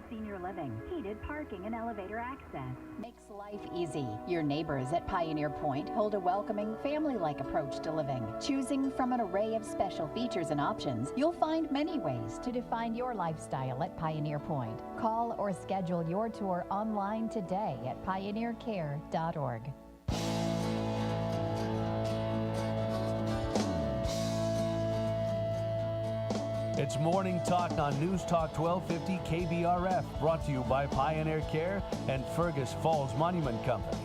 senior living, heated parking and elevator access. Makes life easy. Your neighbors at Pioneer Point hold a welcoming, family-like approach to living. Choosing from an array of special features and options, you'll find many ways to define your lifestyle at Pioneer Point. Call or schedule your tour online today at pioneercare.org. It's Morning Talk on News Talk 1250 KBRF, brought to you by Pioneer Care and Fergus Falls Monument Company.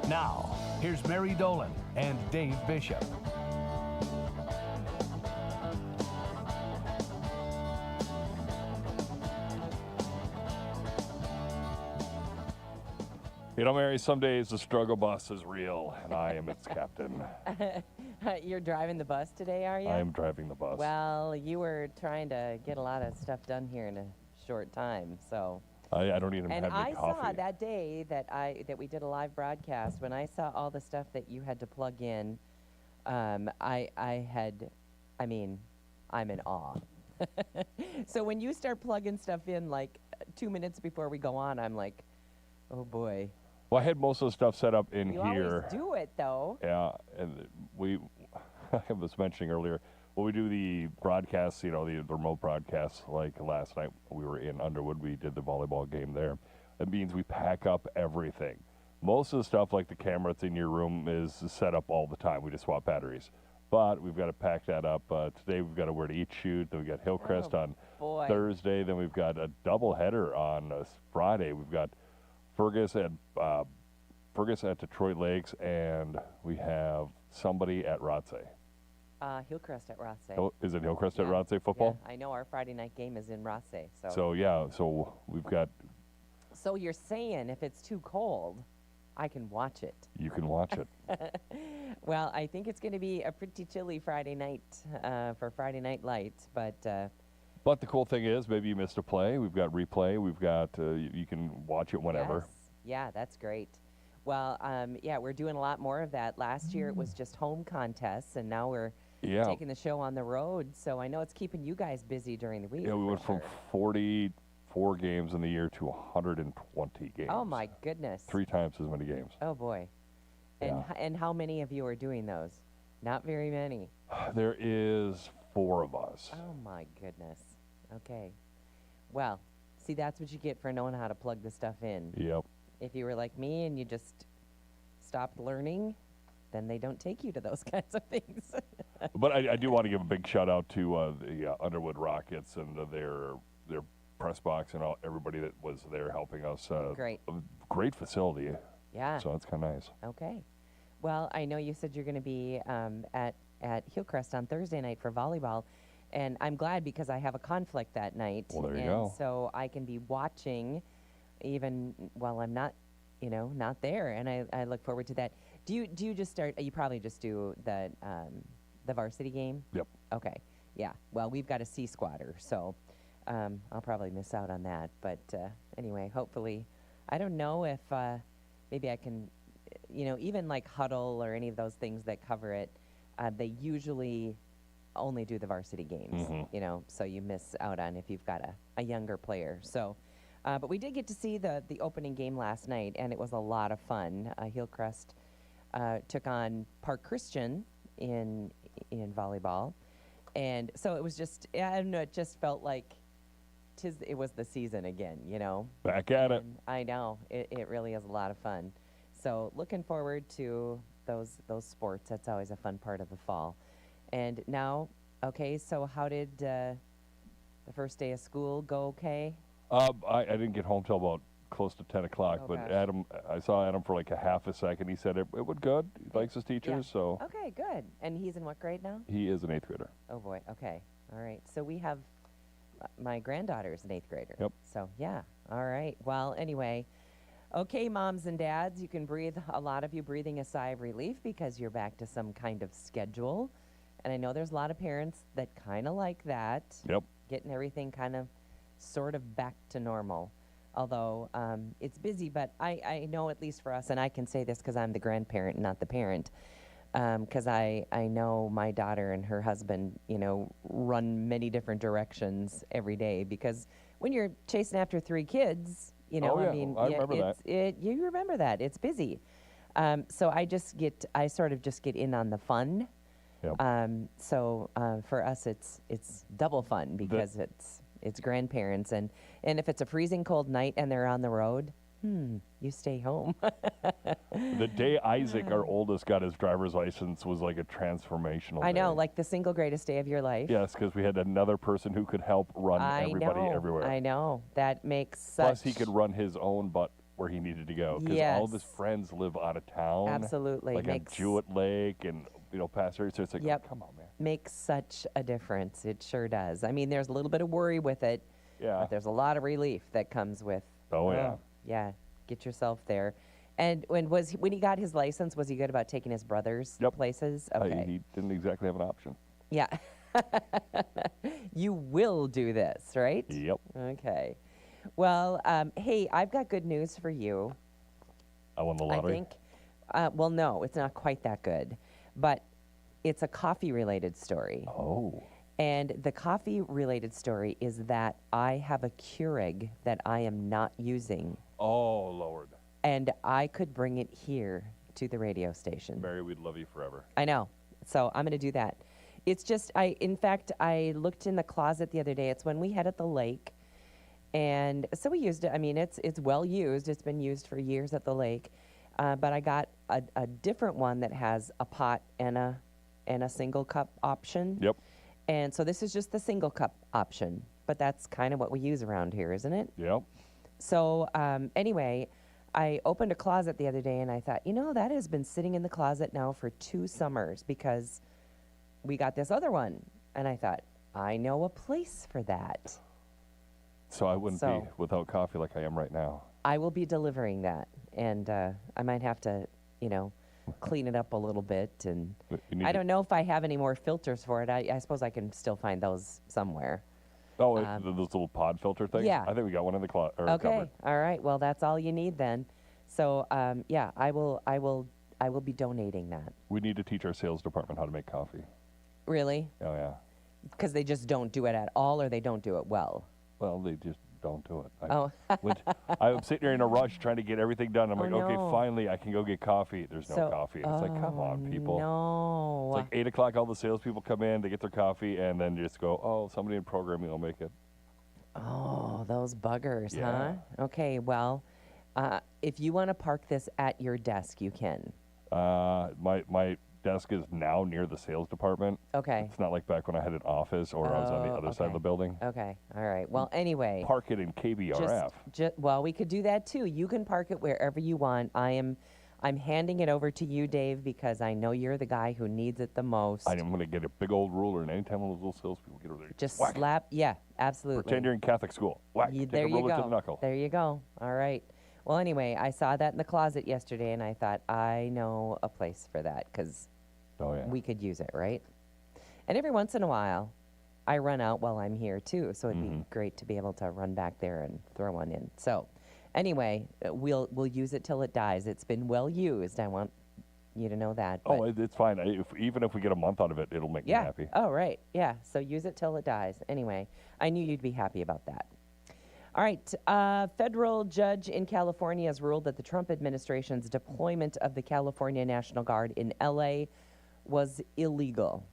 Now, here's Mary Dolan and Dave Bishop. You know, Mary, some days the struggle bus is real, and I am its captain. You're driving the bus today, are you? I am driving the bus. Well, you were trying to get a lot of stuff done here in a short time, so. I don't even have any coffee. And I saw that day that we did a live broadcast, when I saw all the stuff that you had to plug in, I'm in awe. So when you start plugging stuff in like 2 minutes before we go on, I'm like, oh boy. Well, I had most of the stuff set up in you here. You always do it, though. Yeah, and I was mentioning earlier, when we do the broadcasts, you know, the remote broadcasts, like last night we were in Underwood, we did the volleyball game there. That means we pack up everything. Most of the stuff, like the camera that's in your room, is set up all the time. We just swap batteries. But we've got to pack that up. Today we've got to wear to eat shoot. Then we've got Hillcrest on Thursday. Then we've got a doubleheader on Friday. We've got Fergus at Detroit Lakes, and we have somebody at Rothsay. Hillcrest at Rothsay. Is it Hillcrest at Rothsay football? Yeah, I know our Friday night game is in Rothsay. So we've got. So you're saying if it's too cold, I can watch it. You can watch it. Well, I think it's going to be a pretty chilly Friday night for Friday Night Lights, but. But the cool thing is, maybe you missed a play. We've got replay. We've got you can watch it whenever. Yes. Yeah, that's great. Well, we're doing a lot more of that. Last year it was just home contests, and now we're taking the show on the road. So I know it's keeping you guys busy during the week. Yeah, we went from 44 games in the year to 120 games. Oh my goodness! 3 times as many games. Oh boy! And how many of you are doing those? Not very many. There is 4 of us. Oh my goodness. Okay. Well, see, that's what you get for knowing how to plug the stuff in. Yep. If you were like me and you just stopped learning, then they don't take you to those kinds of things. But I do want to give a big shout out to the Underwood Rockets and their press box and everybody that was there helping us. Great facility. Yeah. So it's kind of nice. Okay. Well, I know you said you're going to be at Hillcrest on Thursday night for volleyball, and I'm glad because I have a conflict that night. Well, there you go. So I can be watching even while I'm not there, and I look forward to that. Do you just start? You probably just do the varsity game. Yep. Okay. Yeah. Well, we've got a C squatter, so I'll probably miss out on that. But anyway, hopefully, I don't know if maybe I can, even like Huddle or any of those things that cover it. They usually only do the varsity games, so you miss out on if you've got a younger player. So. But we did get to see the opening game last night, and it was a lot of fun. Hillcrest took on Park Christian in volleyball, and so it was just, I don't know, it just felt like it was the season again, Back at it. I know. It really is a lot of fun. So looking forward to those sports. That's always a fun part of the fall. And now, okay, so how did the first day of school go okay? I didn't get home till about close to 10 o'clock, but gosh. I saw Adam for like a half a second. He said it went good. He likes his teachers, so. Okay, good. And he's in what grade now? He is an 8th grader. Oh, boy. Okay. All right. So we have my granddaughter is an 8th grader. Yep. So, yeah. All right. Well, anyway, okay, moms and dads, you can breathe, a lot of you breathing a sigh of relief because you're back to some kind of schedule. And I know there's a lot of parents that kind of like that. Yep. Getting everything kind of sort of back to normal. Although it's busy, but I know, at least for us, and I can say this because I'm the grandparent, not the parent, because I know my daughter and her husband, run many different directions every day because when you're chasing after 3 kids, you know, Oh, yeah. I mean, I remember that. You remember that. It's busy. So I sort of just get in on the fun. Yep. So for us, it's double fun because it's grandparents, and if it's a freezing cold night and they're on the road, you stay home. The day Isaac, our oldest, got his driver's license was like a transformational I know, day. like the single greatest day of your life. Yes, because we had another person who could help run everybody everywhere. I know. That makes Plus, he could run his own butt where he needed to go because all of his Yes. friends live out of town. Absolutely. Like on Jewett Lake and, past there. So it's like, Yep. oh, come on, man. makes such a difference. It sure does. I mean, there's a little bit of worry with it, Yeah. but there's a lot of relief that comes with. Oh, yeah. Yeah, get yourself there. And when he got his license, was he good about taking his brothers Yep. places? Okay. He didn't exactly have an option. Yeah. You will do this, right? Yep. Okay. Well, hey, I've got good news for you. I won the lottery. I think. Well, no, it's not quite that good, but it's a coffee-related story. Oh. And the coffee-related story is that I have a Keurig that I am not using, Oh, Lord. and I could bring it here to the radio station. Mary, we'd love you forever. I know. So I'm going to do that. It's just, in fact, I looked in the closet the other day. It's when we had at the lake. And so we used it. I mean, it's well used. It's been used for years at the lake. But I got a different one that has a pot and a single cup option. Yep. And so this is just the single cup option. But that's kind of what we use around here, isn't it? Yep. So anyway, I opened a closet the other day and I thought, that has been sitting in the closet now for 2 summers because we got this other one. And I thought, I know a place for that. So I wouldn't So- be without coffee like I am right now. I will be delivering that. And I might have to, clean it up a little bit. And But you need I to- don't know if I have any more filters for it. I suppose I can still find those somewhere. Oh, those little pod filter things? yeah. I think we got one in the Okay. cupboard. All right. Well, that's all you need then. So, yeah, I will be donating that. We need to teach our sales department how to make coffee. Really? Oh, yeah. Because they just don't do it at all, or they don't do it well. Well, they just don't do it. Oh. I'm sitting here in a rush trying to get everything done. I'm like, okay, no. finally I can go get coffee. There's no coffee. And it's like, come on, people. No. It's like 8 o'clock, all the salespeople come in, they get their coffee, and then just go, oh, somebody in programming will make it. Oh, those buggers, Yeah. huh? Okay, well, if you want to park this at your desk, you can. My desk is now near the sales department. Okay. It's not like back when I had an office or I was on the other side of okay. the building. Okay. All right. Well, anyway. Park it in KBRF. Well, we could do that too. You can park it wherever you want. I'm handing it over to you, Dave, because I know you're the guy who needs it the most. I'm going to get a big old ruler, and anytime one of those little salespeople get over there, Just whack it. slap. Yeah, absolutely. Pretend you're in Catholic school. Whack. Take There a you ruler go. to the knuckle. There you go. All right. Well, anyway, I saw that in the closet yesterday, and I thought, I know a place for that because Oh, yeah. we could use it, right? And every once in a while, I run out while I'm here, too, so it'd be great to be able to run back there and throw one in. So anyway, we'll use it till it dies. It's been well used. I want you to know that. Oh, but it's fine. Even if we get a month out of it, it'll make me yeah. happy. Oh, right. Yeah. So use it till it dies. Anyway, I knew you'd be happy about that. All right. Federal judge in California has ruled that the Trump administration's deployment of the California National Guard in L.A. was illegal.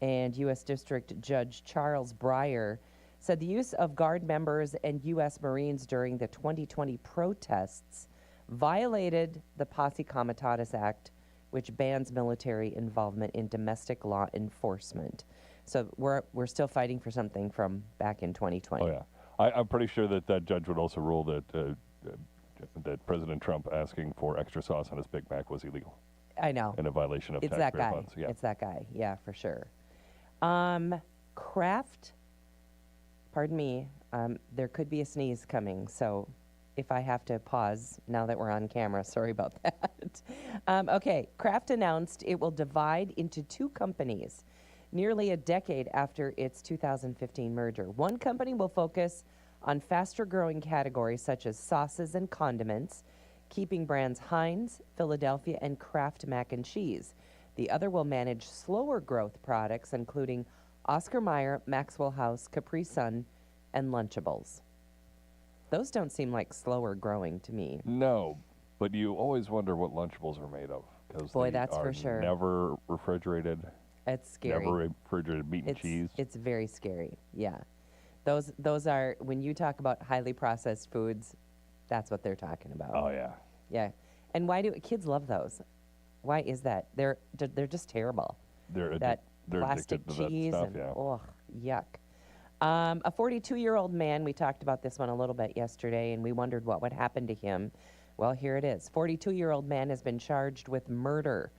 And U.S. District Judge Charles Breyer said the use of Guard members and U.S. Marines during the 2020 protests violated the Posse Comitatus Act, which bans military involvement in domestic law enforcement. So we're still fighting for something from back in 2020. Oh, yeah. I'm pretty sure that judge would also rule that President Trump asking for extra sauce on his Big Mac was illegal I know. and a violation of It's that taxpayer guy. funds. Yeah. It's that guy. Yeah, for sure. Kraft, pardon me, there could be a sneeze coming, so if I have to pause now that we're on camera, sorry about that. Okay, Kraft announced it will divide into 2 companies nearly a decade after its 2015 merger. One company will focus on faster growing categories such as sauces and condiments, keeping brands Heinz, Philadelphia, and Kraft mac and cheese. The other will manage slower growth products, including Oscar Mayer, Maxwell House, Capri Sun, and Lunchables. Those don't seem like slower growing to me. No, but you always wonder what Lunchables are made of. Because Boy, they that's are for sure. never refrigerated. It's scary. Never refrigerated meat and cheese. It's very scary. Yeah. Those are, when you talk about highly processed foods, that's what they're talking about. Oh, yeah. Yeah. And why do kids love those? Why is that? They're just terrible. They're Plastic addicted to that cheese stuff, and yeah. yuck. A 42-year-old man, we talked about this one a little bit yesterday, and we wondered what would happen to him. Well, here it is. 42-year-old man has been charged with murder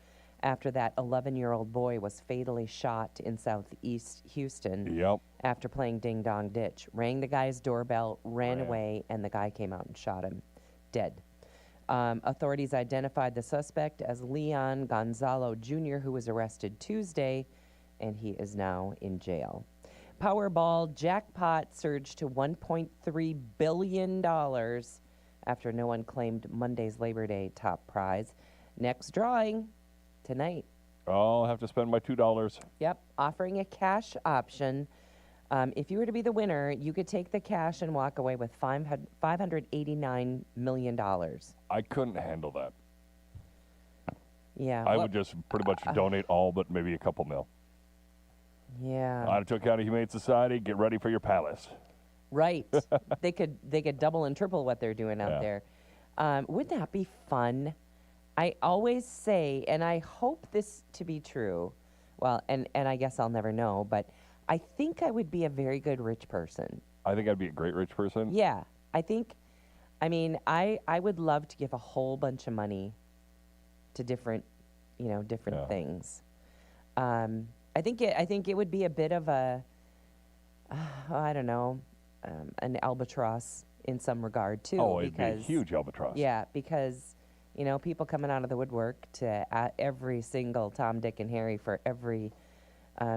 after that 11-year-old boy was fatally shot in southeast Houston Yep. after playing Ding Dong Ditch. Rang the guy's doorbell, ran away, and the guy came out and shot him. Dead. Authorities identified the suspect as Leon Gonzalo Jr., who was arrested Tuesday, and he is now in jail. Powerball jackpot surged to $1.3 billion after no one claimed Monday's Labor Day top prize. Next drawing tonight. I'll have to spend my $2. Yep, offering a cash option. If you were to be the winner, you could take the cash and walk away with $589 million. I couldn't handle that. Yeah. I would just pretty much donate all but maybe a couple mil. Yeah. Ottawa County Humane Society, get ready for your palace. Right. they could double and triple what they're doing out there. Wouldn't that be fun? I always say, and I hope this to be true, well, and I guess I'll never know, but I think I would be a very good rich person. I think I'd be a great rich person. Yeah. I would love to give a whole bunch of money to different things. I think it would be a bit of a, I don't know, an albatross in some regard too. Oh, it'd be a huge albatross. Yeah, because people coming out of the woodwork to every single Tom, Dick, and Harry for every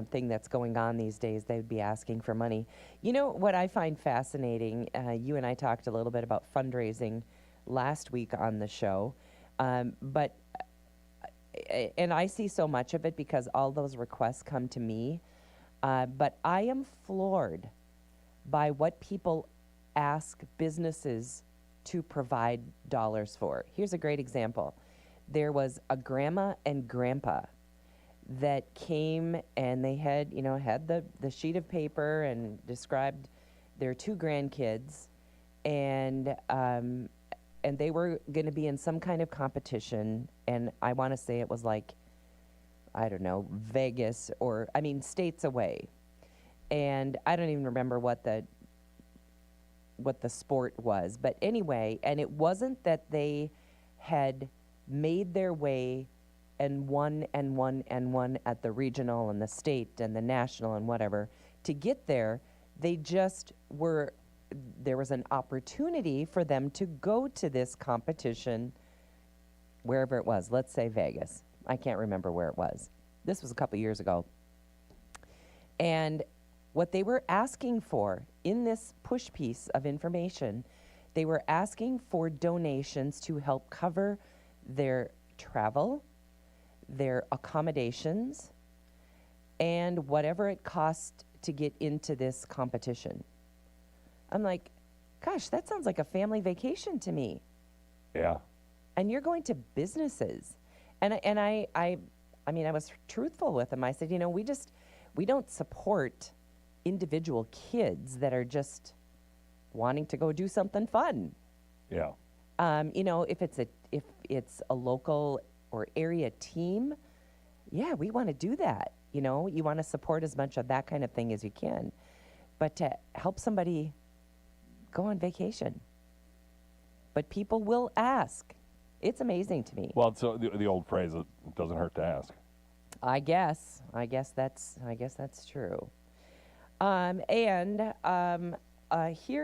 thing that's going on these days, they would be asking for money. You know what I find fascinating? You and I talked a little bit about fundraising last week on the show, but I see so much of it because all those requests come to me. But I am floored by what people ask businesses to provide dollars for. Here's a great example. There was a grandma and grandpa that came and they had the sheet of paper and described their two grandkids, and they were going to be in some kind of competition, and I want to say it was like, I don't know, Vegas states away. And I don't even remember what the sport was. But anyway, and it wasn't that they had made their way and won at the regional and the state and the national and whatever. To get there, they just were, there was an opportunity for them to go to this competition wherever it was. Let's say Vegas. I can't remember where it was. This was a couple years ago. And what they were asking for in this push piece of information, they were asking for donations to help cover their travel, their accommodations, and whatever it cost to get into this competition. I'm like, gosh, that sounds like a family vacation to me. Yeah. And you're going to businesses. And I was truthful with them. I said, we don't support individual kids that are just wanting to go do something fun. Yeah. If it's a local or area team, yeah, we want to do that. You want to support as much of that kind of thing as you can. But to help somebody go on vacation. But people will ask. It's amazing to me. Well, so the old phrase, it doesn't hurt to ask. I guess that's true. Here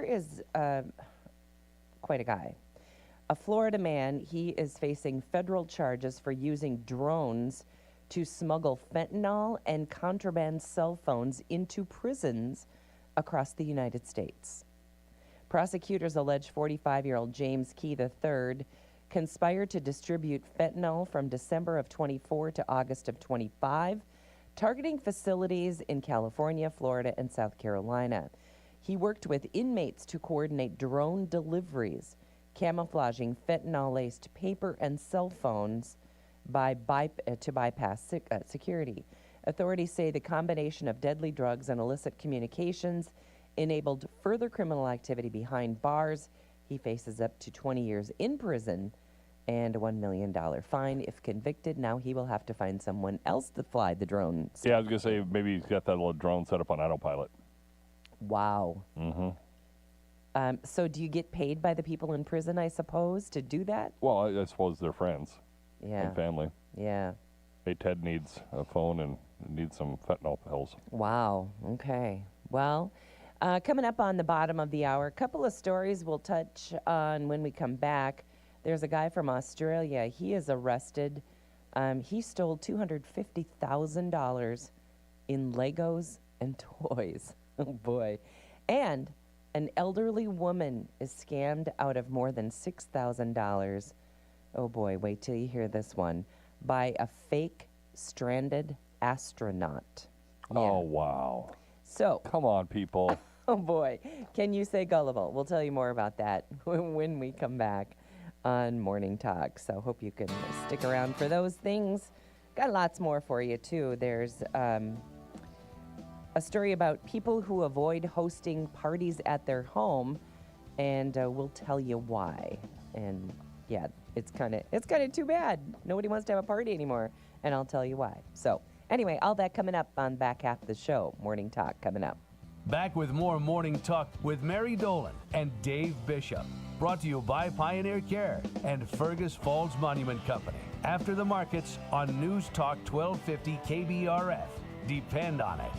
is quite a guy. A Florida man, he is facing federal charges for using drones to smuggle fentanyl and contraband cell phones into prisons across the United States. Prosecutors allege 45-year-old James Key III conspired to distribute fentanyl from December of 24 to August of 25, targeting facilities in California, Florida, and South Carolina. He worked with inmates to coordinate drone deliveries, camouflaging fentanyl-laced paper and cell phones to bypass security. Authorities say the combination of deadly drugs and illicit communications enabled further criminal activity behind bars. He faces up to 20 years in prison and a $1 million fine if convicted. Now he will have to find someone else to fly the drone. Yeah, I was going to say maybe he's got that little drone set up on autopilot. Wow. Mm-hmm. So do you get paid by the people in prison, I suppose, to do that? Well, I suppose they're friends Yeah. and family. Yeah. Hey, Ted needs a phone and needs some fentanyl pills. Wow. Okay. Well, coming up on the bottom of the hour, a couple of stories we'll touch on when we come back. There's a guy from Australia. He is arrested. He stole $250,000 in Legos and toys. Oh, boy. And an elderly woman is scammed out of more than $6,000. Oh, boy. Wait till you hear this one. By a fake stranded astronaut. Oh, wow. So. Come on, people. Oh, boy. Can you say gullible? We'll tell you more about that when we come back on Morning Talk. So hope you can stick around for those things. Got lots more for you, too. There's a story about people who avoid hosting parties at their home, and we'll tell you why. And, yeah, it's kind of too bad. Nobody wants to have a party anymore, and I'll tell you why. So, anyway, all that coming up on back half of the show. Morning Talk coming up. Back with more Morning Talk with Mary Dolan and Dave Bishop. Brought to you by Pioneer Care and Fergus Falls Monument Company. After the markets on News Talk 1250 KBRF. Depend on it.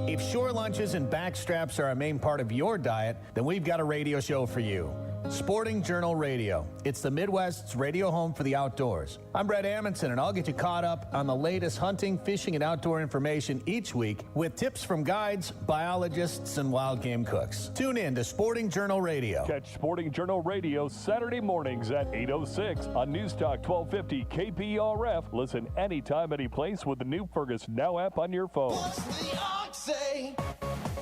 If shore lunches and backstraps are a main part of your diet, then we've got a radio show for you. Sporting Journal Radio. It's the Midwest's radio home for the outdoors. I'm Brett Amundson, and I'll get you caught up on the latest hunting, fishing, and outdoor information each week with tips from guides, biologists, and wild game cooks. Tune in to Sporting Journal Radio. Catch Sporting Journal Radio Saturday mornings at 8:06 on News Talk 1250 KBRF. Listen anytime, any place with the new Fergus Now app on your phone.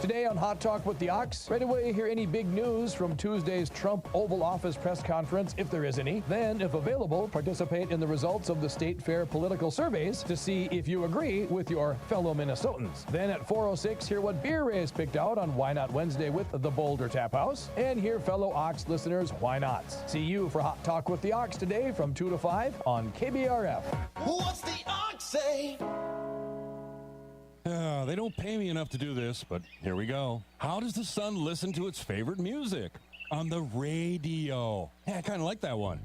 Today on Hot Talk with the Ox, right away hear any big news from Tuesday's Trump Oval Office press conference, if there is any. Then, if available, participate in the results of the State Fair political surveys to see if you agree with your fellow Minnesotans. Then at 4:06, hear what beer Ray has picked out on Why Not Wednesday with the Boulder Tap House, and hear fellow Ox listeners' Why Nots. See you for Hot Talk with the Ox today from 2 to 5 on KBRF. What's the Ox say? They don't pay me enough to do this, but here we go. How does the sun listen to its favorite music? On the radio. Yeah, I kind of like that one.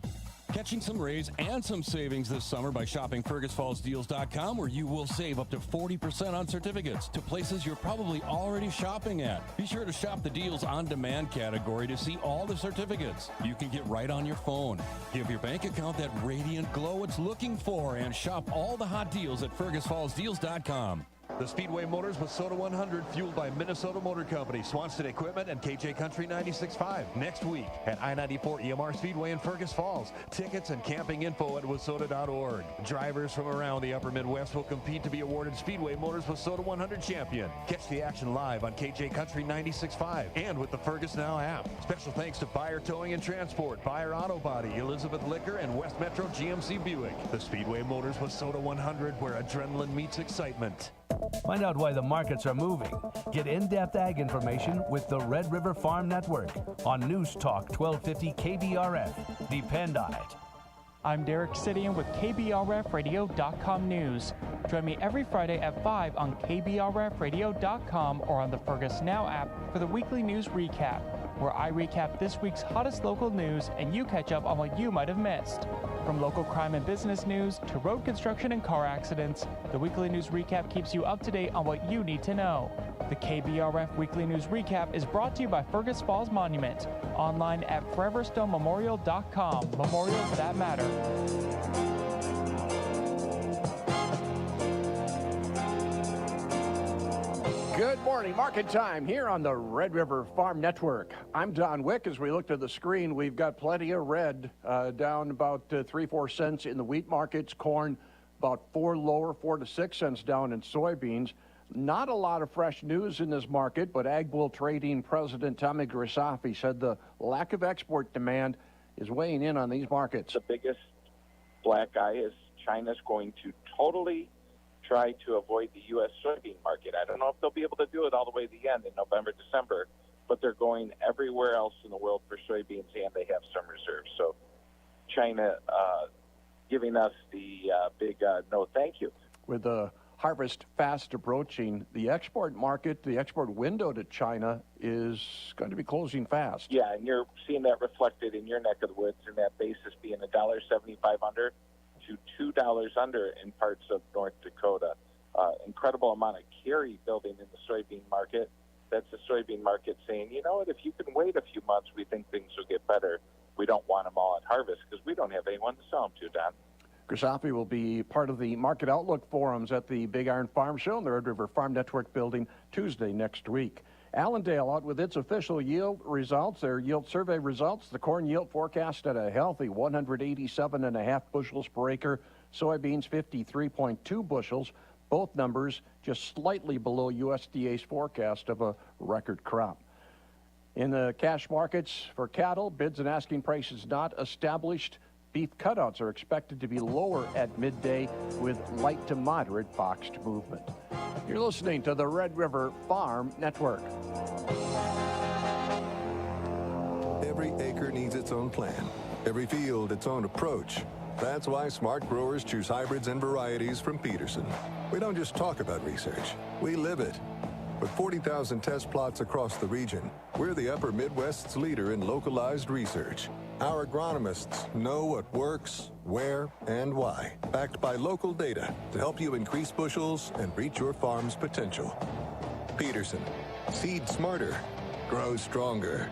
Catching some raise and some savings this summer by shopping FergusFallsDeals.com, where you will save up to 40% on certificates to places you're probably already shopping at. Be sure to shop the Deals on Demand category to see all the certificates you can get right on your phone. Give your bank account that radiant glow it's looking for and shop all the hot deals at FergusFallsDeals.com. The Speedway Motors Minnesota 100, fueled by Minnesota Motor Company, Swanson Equipment, and KJ Country 96.5. Next week at I-94 EMR Speedway in Fergus Falls. Tickets and camping info at WISSOTA.org. Drivers from around the upper Midwest will compete to be awarded Speedway Motors Minnesota 100 champion. Catch the action live on KJ Country 96.5 and with the Fergus Now app. Special thanks to Buyer Towing and Transport, Buyer Auto Body, Elizabeth Liquor, and West Metro GMC Buick. The Speedway Motors Minnesota 100, where adrenaline meets excitement. Find out why the markets are moving. Get in-depth ag information with the Red River Farm Network on News Talk 1250 KBRF. Depend on it. I'm Derek Sidian with KBRFradio.com News. Join me every Friday at 5 on KBRFradio.com or on the Fergus Now app for the weekly news recap, where I recap this week's hottest local news and you catch up on what you might have missed. From local crime and business news to road construction and car accidents, the weekly news recap keeps you up to date on what you need to know. The KBRF Weekly News Recap is brought to you by Fergus Falls Monument, online at foreverstonememorial.com. Memorials that matter. Good morning, market time here on the Red River Farm Network. I'm Don Wick. As we look to the screen, we've got plenty of red, down about 3-4 cents in the wheat markets. Corn about 4 lower, 4 to 6 cents down in soybeans. Not a lot of fresh news in this market, but Ag Bull Trading President Tommy Grisafi said the lack of export demand is weighing in on these markets. The biggest black eye is China's going to totally try to avoid the U.S. soybean market. I don't know if they'll be able to do it all the way to the end in November, December, but they're going everywhere else in the world for soybeans, and they have some reserves. So China giving us the big no thank you. With the harvest fast approaching, the export market, the export window to China is going to be closing fast. Yeah, and you're seeing that reflected in your neck of the woods, and that basis being $1.75 under to $2 under in parts of North Dakota. Incredible amount of carry building in the soybean market. That's the soybean market saying, you know what, if you can wait a few months, we think things will get better. We don't want them all at harvest because we don't have anyone to sell them to, Don. Grisafi will be part of the Market Outlook Forums at the Big Iron Farm Show in the Red River Farm Network building Tuesday next week. Allendale out with its official yield results, their yield survey results. The corn yield forecast at a healthy 187.5 bushels per acre. Soybeans 53.2 bushels. Both numbers just slightly below USDA's forecast of a record crop. In the cash markets for cattle, bids and asking prices not established. Beef cutouts are expected to be lower at midday with light to moderate boxed movement. You're listening to the Red River Farm Network. Every acre needs its own plan. Every field its own approach. That's why smart growers choose hybrids and varieties from Peterson. We don't just talk about research, we live it. With 40,000 test plots across the region, we're the Upper Midwest's leader in localized research. Our agronomists know what works, where, and why, backed by local data to help you increase bushels and reach your farm's potential. Peterson, seed smarter, grow stronger.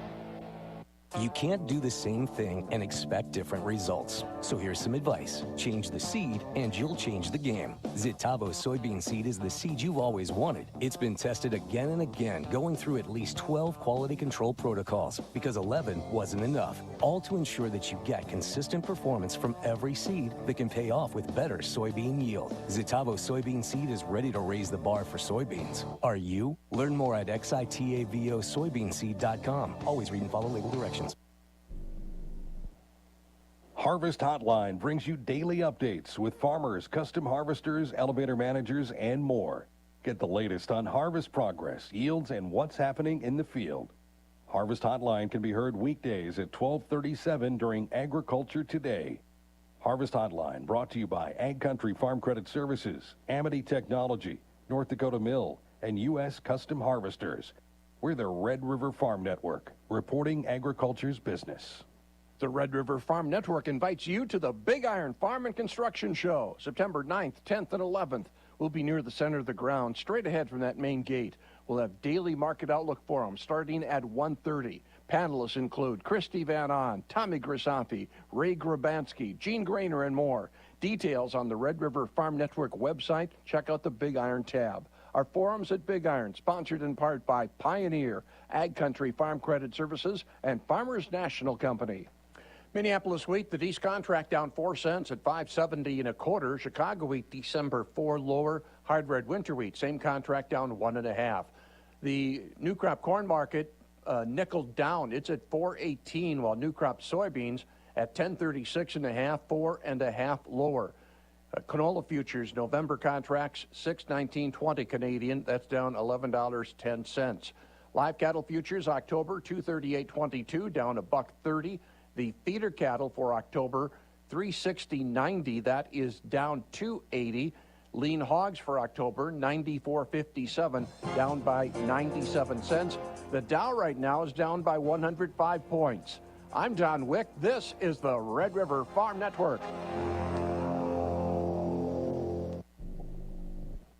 You can't do the same thing and expect different results. So here's some advice. Change the seed and you'll change the game. Zitavo soybean seed is the seed you've always wanted. It's been tested again and again, going through at least 12 quality control protocols because 11 wasn't enough. All to ensure that you get consistent performance from every seed that can pay off with better soybean yield. Zitavo soybean seed is ready to raise the bar for soybeans. Are you? Learn more at xitavosoybeanseed.com. Always read and follow label directions. Harvest Hotline brings you daily updates with farmers, custom harvesters, elevator managers, and more. Get the latest on harvest progress, yields, and what's happening in the field. Harvest Hotline can be heard weekdays at 12:37 during Agriculture Today. Harvest Hotline brought to you by Ag Country Farm Credit Services, Amity Technology, North Dakota Mill, and U.S. Custom Harvesters. We're the Red River Farm Network, reporting agriculture's business. The Red River Farm Network invites you to the Big Iron Farm and Construction Show, September 9th, 10th, and 11th. We'll be near the center of the ground, straight ahead from that main gate. We'll have daily market outlook forums starting at 1:30. Panelists include Christy Van On, Tommy Grisafi, Ray Grabansky, Gene Grainer, and more. Details on the Red River Farm Network website. Check out the Big Iron tab. Our forums at Big Iron, sponsored in part by Pioneer, Ag Country Farm Credit Services, and Farmers National Company. Minneapolis wheat, the Dees contract down 4 cents at $5.70 1/4. Chicago wheat, December 4 lower. Hard red winter wheat, same contract down 1.5. The new crop corn market nickel down. It's at $4.18, while new crop soybeans at $10.36 1/2, 4.5 lower. Canola futures, November contracts, $6.1920 Canadian. That's down $11.10. Live cattle futures, October, $238.22, down $1.30. The feeder cattle for October, $360.90. That is down $2.80. Lean hogs for October, $94.57, down by 97 cents. The Dow right now is down by 105 points. I'm Don Wick. This is the Red River Farm Network.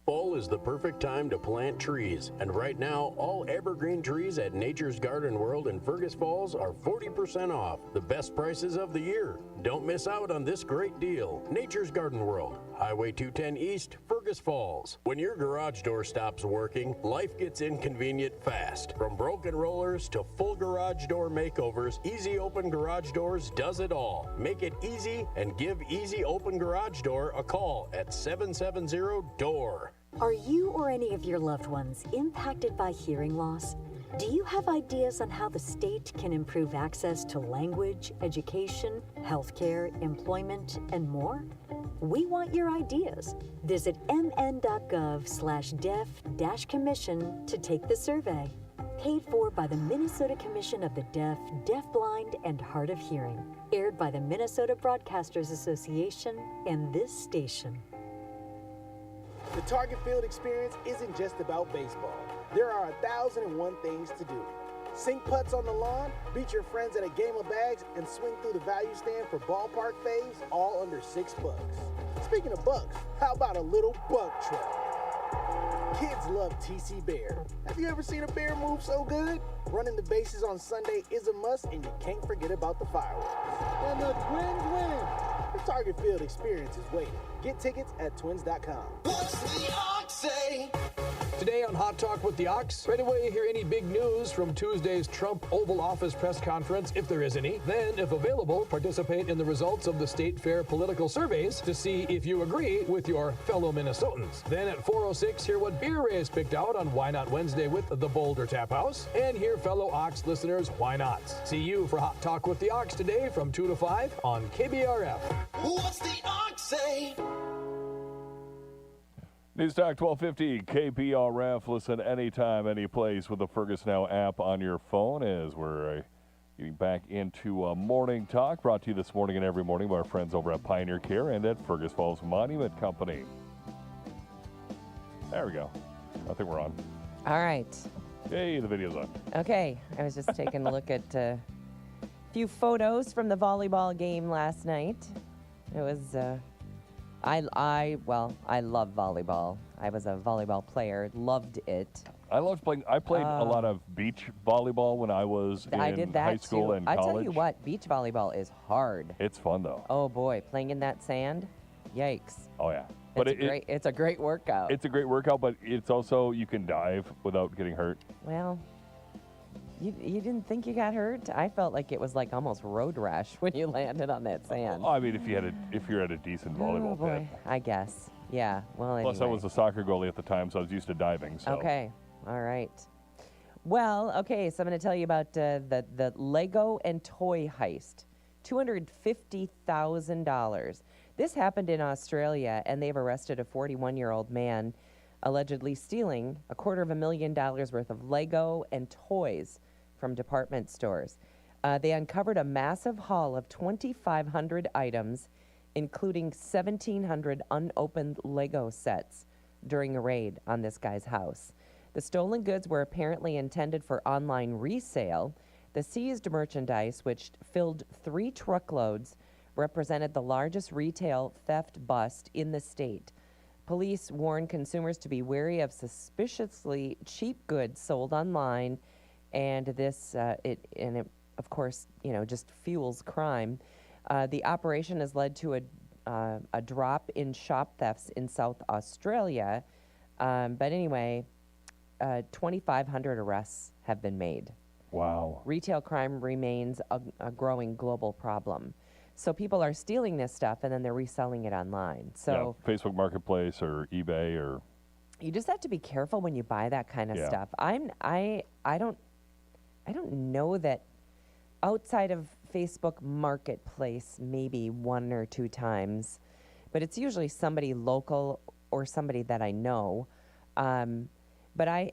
Fall is the perfect time to plant trees, and right now all evergreen trees at Nature's Garden World in Fergus Falls are 40% off, the best prices of the year. Don't miss out on this great deal. Nature's Garden World, Highway 210 East, Fergus Fergus Falls. When your garage door stops working, life gets inconvenient fast. From broken rollers to full garage door makeovers, Easy Open Garage Doors does it all. Make it easy and give Easy Open Garage Door a call at 770-DOOR. Are you or any of your loved ones impacted by hearing loss? Do you have ideas on how the state can improve access to language, education, healthcare, employment, and more? We want your ideas. Visit mn.gov/deaf-commission to take the survey. Paid for by the Minnesota Commission of the Deaf, Deafblind, and Hard of Hearing. Aired by the Minnesota Broadcasters Association and this station. The Target Field experience isn't just about baseball. There are 1,001 things to do. Sink putts on the lawn, beat your friends at a game of bags, and swing through the value stand for ballpark faves, all under $6. Speaking of bucks, how about a little buck trap? Kids love TC Bear. Have you ever seen a bear move so good? Running the bases on Sunday is a must, and you can't forget about the fireworks. And the Twins win! The Target Field experience is waiting. Get tickets at twins.com. What's the Ox say? Today on Hot Talk with the Ox, right away hear any big news from Tuesday's Trump Oval Office press conference, if there is any. Then, if available, participate in the results of the State Fair political surveys to see if you agree with your fellow Minnesotans. Then at 4:06, hear what beer Ray has picked out on Why Not Wednesday with the Boulder Tap House, and hear fellow Ox listeners' Why Nots. See you for Hot Talk with the Ox today from 2 to 5 on KBRF. What's the Ox say? News Talk 1250 KBRF. Listen anytime, any place with the Fergus Now app on your phone as we're getting back into Morning Talk, brought to you this morning and every morning by our friends over at Pioneer Care and at Fergus Falls Monument Company. There we go. I think we're on. All right. Hey, the video's on. Okay. I was just taking a look at a few photos from the volleyball game last night. It was... I love volleyball. I was a volleyball player, loved it. I loved playing. I played a lot of beach volleyball when I was in high school and college. I tell you what, beach volleyball is hard. It's fun though. Oh boy, playing in that sand, yikes. Oh yeah, but it's a great workout. It's a great workout, but it's also you can dive without getting hurt. Well, you didn't think you got hurt? I felt like it was like almost road rash when you landed on that sand. I mean, if you're at a decent volleyball pit. I guess. Yeah. Well, Plus, I was a soccer goalie at the time, so I was used to diving. So. Okay. All right. Well, okay. So I'm going to tell you about the Lego and toy heist. $250,000. This happened in Australia, and they've arrested a 41-year-old man allegedly stealing $250,000 worth of Lego and toys from department stores. They uncovered a massive haul of 2,500 items, including 1,700 unopened Lego sets during a raid on this guy's house. The stolen goods were apparently intended for online resale. The seized merchandise, which filled 3 truckloads, represented the largest retail theft bust in the state. Police warn consumers to be wary of suspiciously cheap goods sold online, and this, of course, just fuels crime. The operation has led to a drop in shop thefts in South Australia, but anyway, 2,500 arrests have been made. Wow. Retail crime remains a growing global problem. So people are stealing this stuff and then they're reselling it online. So yeah, Facebook Marketplace or eBay or. You just have to be careful when you buy that kind of stuff. I don't know that outside of Facebook Marketplace maybe 1 or 2 times, but it's usually somebody local or somebody that I know. But I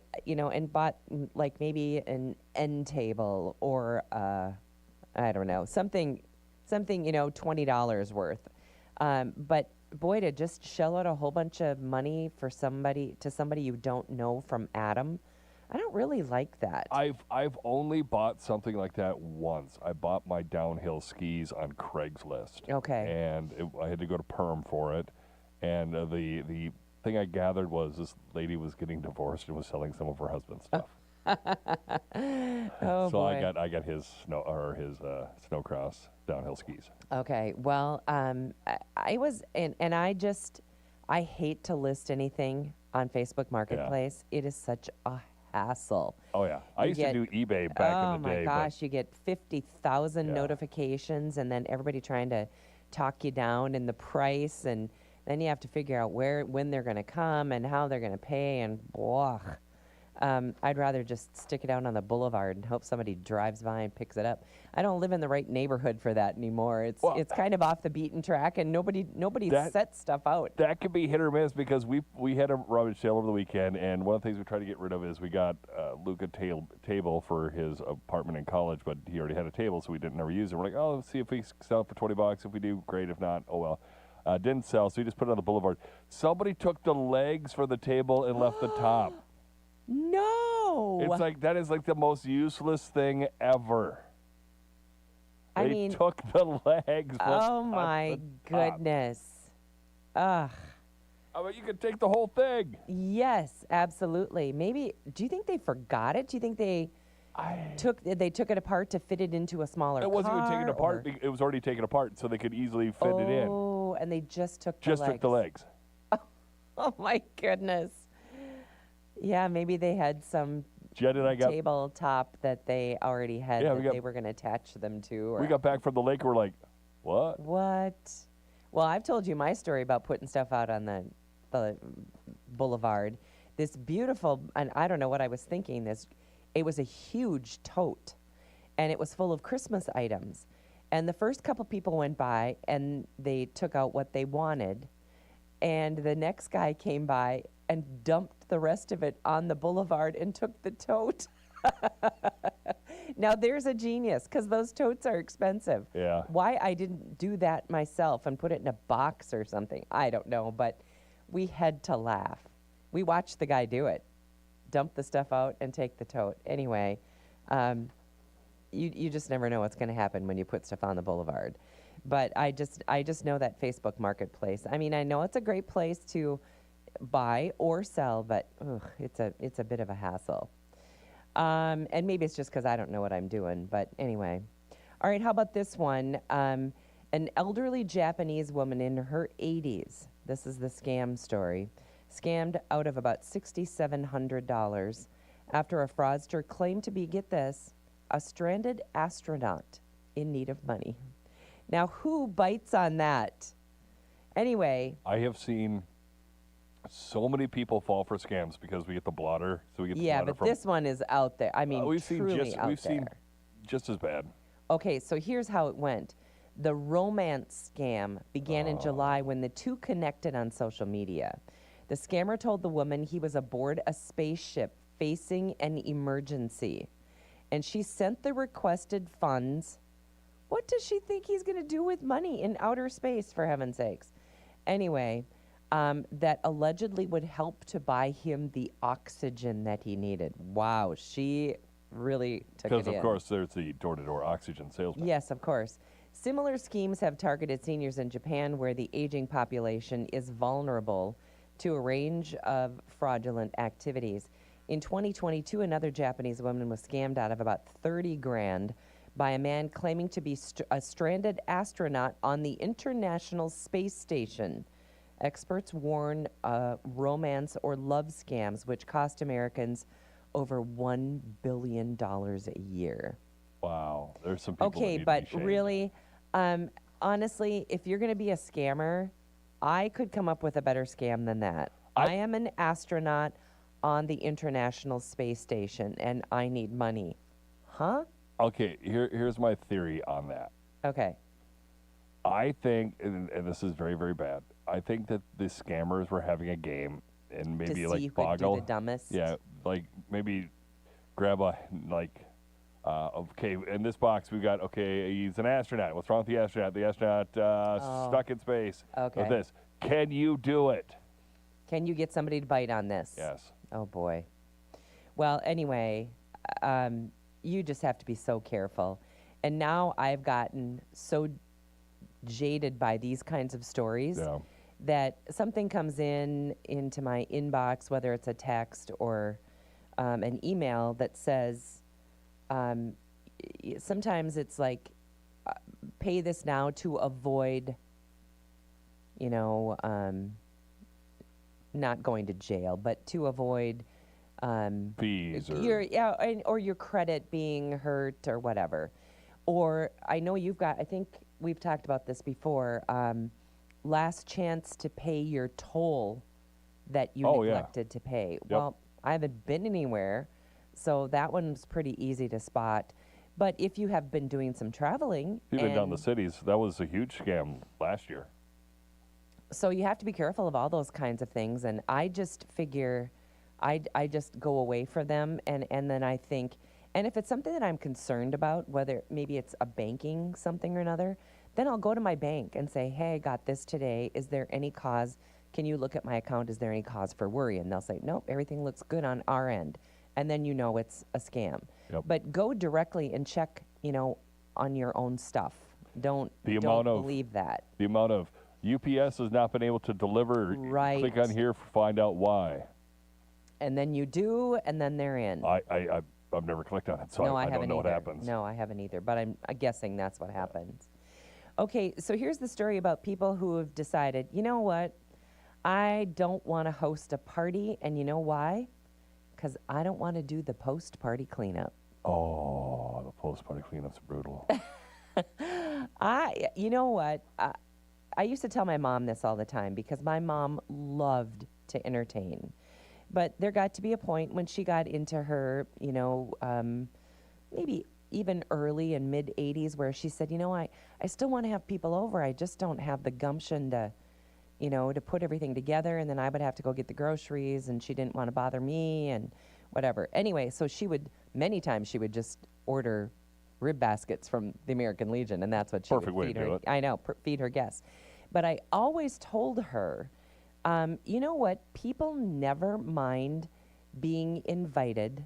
bought like maybe an end table or I don't know, something $20 worth. But boy, to just shell out a whole bunch of money for somebody you don't know from Adam, I don't really like that. I've only bought something like that once. I bought my downhill skis on Craigslist. Okay. And I had to go to Perm for it, and the thing I gathered was this lady was getting divorced and was selling some of her husband's stuff. Oh, so boy. I got his snowcross downhill skis. Okay. Well, I was and I just I hate to list anything on Facebook Marketplace. It is such a hassle. Oh, yeah. I used to do eBay back in the day. Oh, my gosh. You get 50,000 notifications, and then everybody trying to talk you down in the price, and then you have to figure out when they're going to come and how they're going to pay, and blah. I'd rather just stick it out on the boulevard and hope somebody drives by and picks it up. I don't live in the right neighborhood for that anymore. It's kind of off the beaten track, and nobody sets stuff out. That could be hit or miss because we had a rummage sale over the weekend, and one of the things we tried to get rid of is we got Luke a table for his apartment in college, but he already had a table, so we didn't ever use it. We're like, oh, let's see if we sell it for $20. If we do, great. If not, oh well. Didn't sell, so we just put it on the boulevard. Somebody took the legs for the table and left the top. No! It's like, that is like the most useless thing ever. They took the legs. Oh, my goodness. Ugh. I mean, you could take the whole thing. Yes, absolutely. Maybe, do you think they forgot it? Do you think they took it apart to fit it into a smaller car? It wasn't even taken apart. It was already taken apart, so they could easily fit it in. Oh, and they just took the legs. Just took the legs. Oh, my goodness. Yeah, maybe they had some Jen and I got tabletop that they already had they were going to attach them to. We got back from the lake and we're like, what? What? Well, I've told you my story about putting stuff out on the boulevard. This beautiful, and I don't know what I was thinking, it was a huge tote, and it was full of Christmas items. And the first couple people went by, and they took out what they wanted, and the next guy came by and dumped the rest of it on the boulevard and took the tote. Now, there's a genius, because those totes are expensive. Yeah. Why I didn't do that myself and put it in a box or something, I don't know, but we had to laugh. We watched the guy do it, dump the stuff out and take the tote. Anyway, you just never know what's going to happen when you put stuff on the boulevard. But I just know that Facebook Marketplace. I mean, I know it's a great place to buy or sell, but it's a bit of a hassle. And maybe it's just because I don't know what I'm doing. But anyway. All right, how about this one? An elderly Japanese woman in her 80s, this is the scam story, scammed out of about $6,700 after a fraudster claimed to be, get this, a stranded astronaut in need of money. Now, who bites on that? Anyway. I have seen so many people fall for scams because we get the blotter. So we get the blotter but this one is out there. I mean, we've truly seen seen just as bad. Okay, so here's how it went. The romance scam began in July when the two connected on social media. The scammer told the woman he was aboard a spaceship facing an emergency, and she sent the requested funds. What does she think he's going to do with money in outer space, for heaven's sakes? Anyway, that allegedly would help to buy him the oxygen that he needed. Wow, she really took it in. Because, of course, there's the door-to-door oxygen salesman. Yes, of course. Similar schemes have targeted seniors in Japan, where the aging population is vulnerable to a range of fraudulent activities. In 2022, another Japanese woman was scammed out of about 30 grand by a man claiming to be a stranded astronaut on the International Space Station. Experts warn romance or love scams, which cost Americans over $1 billion a year. Wow, there's some people Okay, but really, honestly, if you're going to be a scammer, I could come up with a better scam than that. I am an astronaut on the International Space Station, and I need money. Huh? Okay, here's my theory on that. Okay. I think, and this is very, very bad, I think that the scammers were having a game and maybe to see like who boggle. could do the dumbest. Yeah, like maybe grab a, like, okay, in this box we've got, okay, he's an astronaut. What's wrong with the astronaut? The astronaut stuck in space. Okay. With this. Can you do it? Can you get somebody to bite on this? Yes. Oh, boy. Well, anyway, you just have to be so careful. And now I've gotten so jaded by these kinds of stories that something comes into my inbox, whether it's a text or an email that says, sometimes it's like, pay this now to avoid, not going to jail, but to avoid fees or your credit being hurt or whatever. Or I know you've got, I think we've talked about this before, last chance to pay your toll that you neglected to pay. Yep. Well, I haven't been anywhere, so that one's pretty easy to spot. But if you have been doing some traveling, even down the cities, that was a huge scam last year. So you have to be careful of all those kinds of things. And I just figure I just go away from them. And then I think, and if it's something that I'm concerned about, whether maybe it's a banking something or another, then I'll go to my bank and say, hey, I got this today. Is there any cause? Can you look at my account? Is there any cause for worry? And they'll say, nope, everything looks good on our end. And then you know it's a scam. Yep. But go directly and check, on your own stuff. Don't believe that. The amount of UPS has not been able to deliver. Right. Click on here to find out why. And then you do, and then they're in. I've never clicked on it, so no, I don't know either. what happens. No, I haven't either, but I'm guessing that's what happens. Okay, so here's the story about people who have decided, you know what, I don't want to host a party, and you know why? Because I don't want to do the post-party cleanup. Oh, the post-party cleanup's brutal. You know what, I used to tell my mom this all the time because my mom loved to entertain. But there got to be a point when she got into her, maybe even early and mid-80s where she said, I still want to have people over. I just don't have the gumption to, to put everything together. And then I would have to go get the groceries, and she didn't want to bother me and whatever. Anyway, so many times she would just order rib baskets from the American Legion, and that's what she Perfect would way feed to her. do it. I know, feed her guests. But I always told her, you know what? People never mind being invited.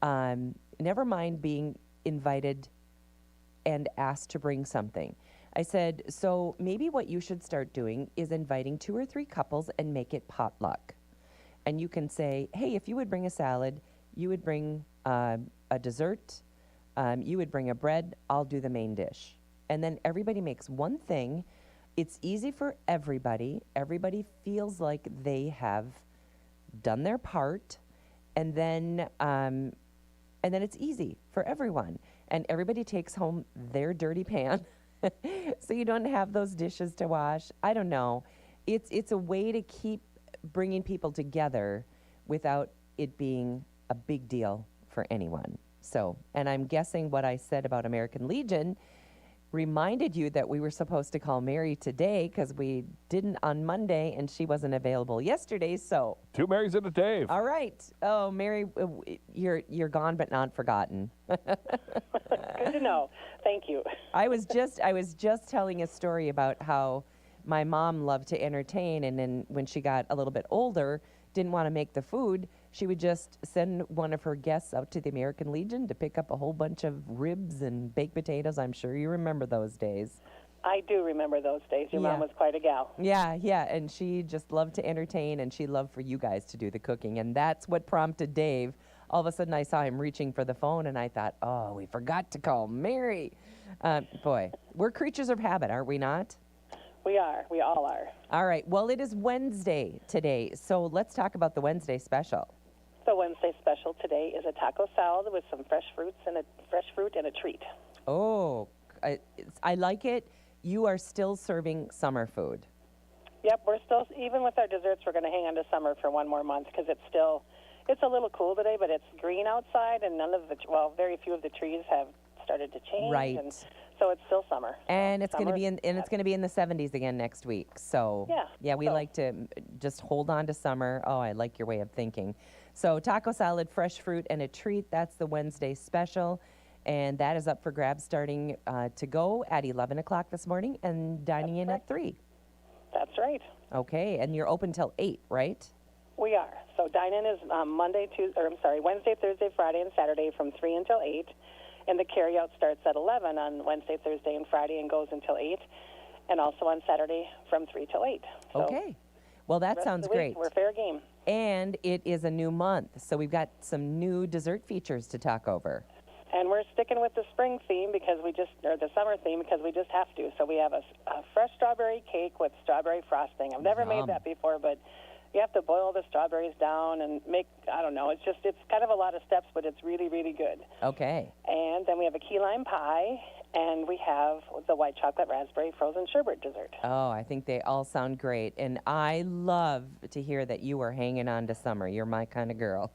Never mind being invited and asked to bring something. I said, so maybe what you should start doing is inviting 2 or 3 couples and make it potluck. And you can say, hey, if you would bring a salad, you would bring a dessert, you would bring a bread, I'll do the main dish. And then everybody makes one thing. It's easy for everybody. Everybody feels like they have done their part, and then it's easy for everyone. And everybody takes home their dirty pan, so you don't have those dishes to wash. I don't know. It's a way to keep bringing people together without it being a big deal for anyone. So, and I'm guessing what I said about American Legion reminded you that we were supposed to call Mary today because we didn't on Monday and she wasn't available yesterday. So 2 Marys and a Dave. All right. Oh, Mary, you're gone but not forgotten. Good to know. Thank you. I was just telling a story about how my mom loved to entertain, and then when she got a little bit older, didn't want to make the food, she would just send one of her guests out to the American Legion to pick up a whole bunch of ribs and baked potatoes. I'm sure you remember those days. I do remember those days. Your mom was quite a gal. Yeah, and she just loved to entertain, and she loved for you guys to do the cooking, and that's what prompted Dave. All of a sudden, I saw him reaching for the phone, and I thought, oh, we forgot to call Mary. Boy, we're creatures of habit, aren't we not? We are. We all are. All right. Well, it is Wednesday today, so let's talk about the Wednesday special. The Wednesday special today is a taco salad with some fresh fruit and a treat. Oh, I like it. You are still serving summer food. Yep, we're still, even with our desserts, we're going to hang on to summer for one more month because it's a little cool today, but it's green outside, and very few of the trees have started to change. Right. And so it's still summer. And it's going to be in the 70s again next week. So we like to just hold on to summer. Oh, I like your way of thinking. So taco salad, fresh fruit, and a treat. That's the Wednesday special. And that is up for grabs starting to go at 11 o'clock this morning and dining in at 3. That's right. Okay, and you're open till 8, right? We are. So dine-in is Wednesday, Thursday, Friday, and Saturday from 3 until 8. And the carryout starts at 11 on Wednesday, Thursday, and Friday and goes until 8. And also on Saturday from 3 till 8. So okay. Well, that sounds great. We're fair game. And it is a new month, so we've got some new dessert features to talk over. And we're sticking with the spring theme or the summer theme because we just have to. So we have a fresh strawberry cake with strawberry frosting. I've never made that before, but You have to boil the strawberries down and make, I don't know, it's kind of a lot of steps, but it's really, really good. Okay. And then we have a key lime pie, and we have the white chocolate raspberry frozen sherbet dessert. Oh, I think they all sound great. And I love to hear that you are hanging on to summer. You're my kind of girl.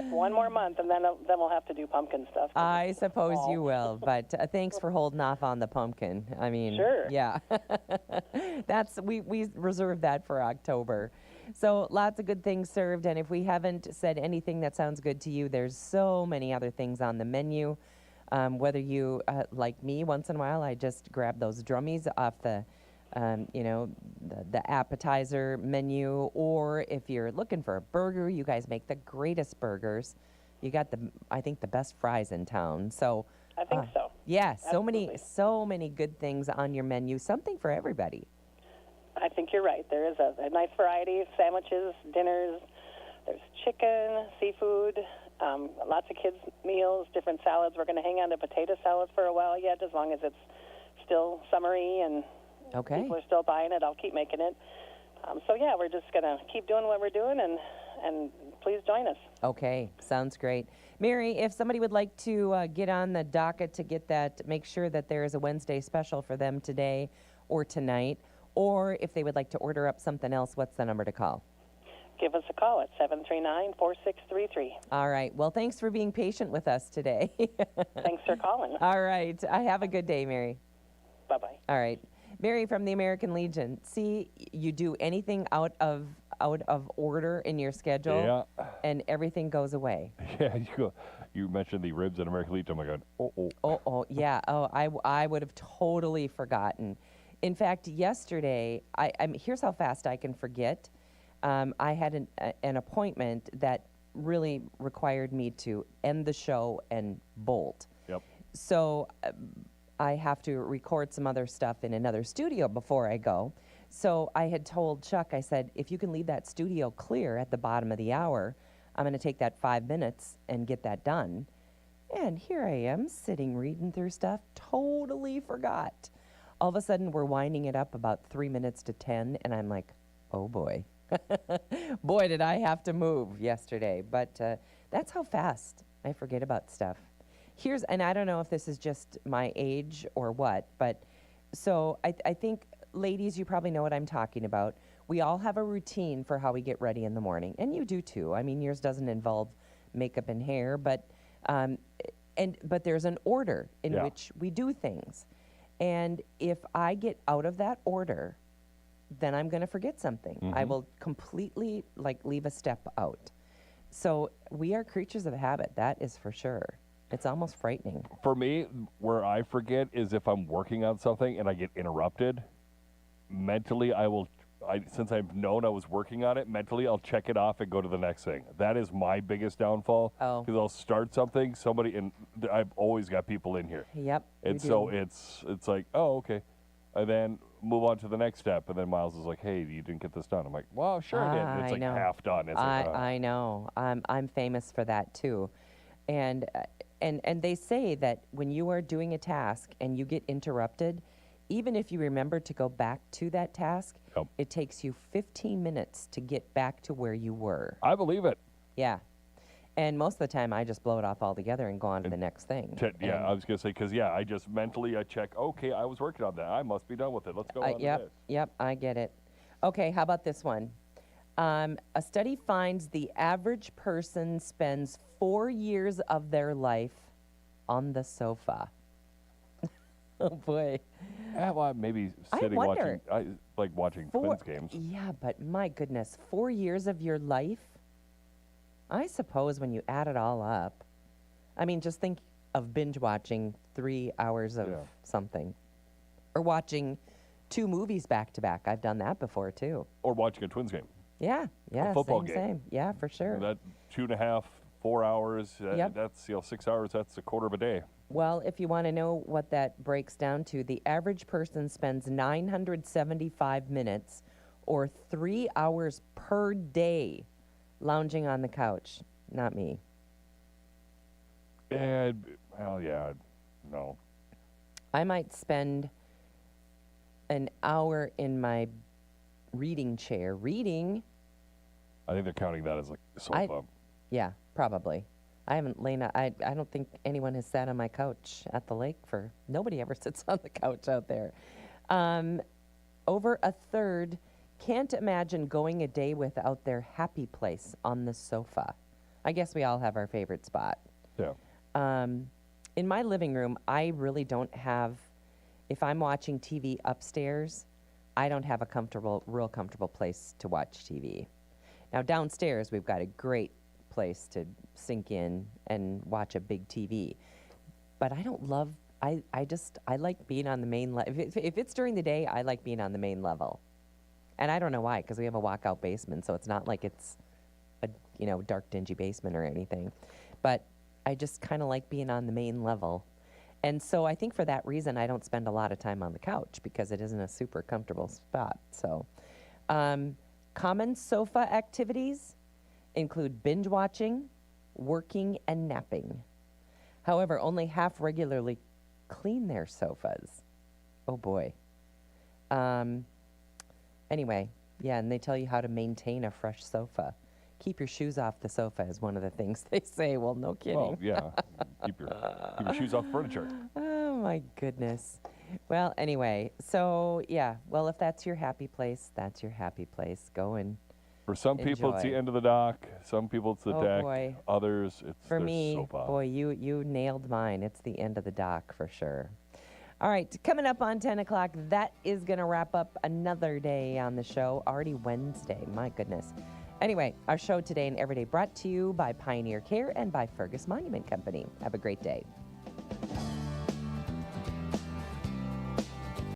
One more month, and then we'll have to do pumpkin stuff. I suppose you will, but thanks for holding off on the pumpkin. I mean, Sure. Yeah. We reserve that for October. So lots of good things served, and if we haven't said anything that sounds good to you, there's so many other things on the menu. Whether you, like me, once in a while, I just grab those drummies off the appetizer menu, or if you're looking for a burger, you guys make the greatest burgers. You got I think the best fries in town. So I think so. Yeah, Absolutely. so many good things on your menu. Something for everybody. I think you're right. There is a nice variety of sandwiches, dinners. There's chicken, seafood, lots of kids' meals, different salads. We're going to hang on to potato salads for a while yet, as long as it's still summery and people are still buying it. I'll keep making it. So, yeah, we're just going to keep doing what we're doing, and please join us. Okay, sounds great. Mary, if somebody would like to get on the docket to get that, make sure that there is a Wednesday special for them today or tonight, or if they would like to order up something else, what's the number to call? Give us a call at 739-4633. All right. Well, thanks for being patient with us today. Thanks for calling. All right. Have a good day, Mary. Bye-bye. All right. Mary from the American Legion. See, you do anything out of order in your schedule, and everything goes away. Yeah, you mentioned the ribs at American Legion. I'm like, yeah. Oh, I would have totally forgotten. In fact, yesterday, here's how fast I can forget. I had an appointment that really required me to end the show and bolt. Yep. So I have to record some other stuff in another studio before I go. So I had told Chuck, I said, if you can leave that studio clear at the bottom of the hour, I'm going to take that 5 minutes and get that done. And here I am sitting reading through stuff, totally forgot. All of a sudden, we're winding it up about 3 minutes to 10, and I'm like, oh boy. Boy, did I have to move yesterday. But that's how fast I forget about stuff. And I don't know if this is just my age or what, but so I think, ladies, you probably know what I'm talking about. We all have a routine for how we get ready in the morning, and you do too. I mean, yours doesn't involve makeup and hair, but there's an order in which we do things. And if I get out of that order, then I'm going to forget something. Mm-hmm. I will completely leave a step out. So we are creatures of habit, that is for sure. It's almost frightening. For me, where I forget is if I'm working on something and I get interrupted. Mentally, since I've known I was working on it, mentally I'll check it off and go to the next thing. That is my biggest downfall. Because I'll start something, and I've always got people in here. Yep. And so it's like, oh, okay. And then move on to the next step. And then Miles is like, hey, you didn't get this done. I'm like, well, sure I did. And it's like half done. It's I know. I'm famous for that too. And they say that when you are doing a task and you get interrupted, even if you remember to go back to that task, it takes you 15 minutes to get back to where you were. I believe it. Yeah. And most of the time, I just blow it off altogether and go on to the next thing. I was going to say, because, I just mentally, I check, okay, I was working on that. I must be done with it. Let's go on to this. Yep, I get it. Okay, how about this one? A study finds the average person spends 4 years of their life on the sofa. Oh, boy. Well, maybe sitting watching, watching Twins games. Yeah, but my goodness, 4 years of your life? I suppose when you add it all up, I mean, just think of binge watching 3 hours of something. Or watching 2 movies back to back. I've done that before, too. Or watching a Twins game. Yeah, a football game. Same. Yeah, for sure. That 2.5, 4 hours, that's 6 hours, that's a quarter of a day. Well, if you want to know what that breaks down to, the average person spends 975 minutes or 3 hours per day lounging on the couch. Not me. No. I might spend an hour in my reading chair reading I think they're counting that as like a sofa. Yeah, probably. I haven't lain. I don't think anyone has sat on my couch at the lake. Nobody ever sits on the couch out there. Over a third can't imagine going a day without their happy place on the sofa. I guess we all have our favorite spot. Yeah. In my living room, I really don't have. If I'm watching TV upstairs, I don't have a real comfortable place to watch TV. Now downstairs, we've got a great place to sink in and watch a big TV. But I don't love, I like being on the main level. If it's during the day, I like being on the main level. And I don't know why, because we have a walkout basement, so it's not like it's a, dark, dingy basement or anything. But I just kind of like being on the main level. And so I think for that reason, I don't spend a lot of time on the couch because it isn't a super comfortable spot. So, common sofa activities include binge watching, working, and napping. However, only half regularly clean their sofas. Oh boy. Anyway, yeah, and they tell you how to maintain a fresh sofa. Keep your shoes off the sofa is one of the things they say. Well, no kidding. Well, yeah. keep your shoes off the furniture. Oh, my goodness. Well, anyway, so, yeah. Well, if that's your happy place, that's your happy place. Go and For some people, it's the end of the dock. Some people, it's the deck. Boy. Others, it's For their me, sofa. boy, you nailed mine. It's the end of the dock for sure. All right, coming up on 10 o'clock, that is going to wrap up another day on the show. Already Wednesday, my goodness. Anyway, our show today and every day brought to you by Pioneer Care and by Fergus Monument Company. Have a great day.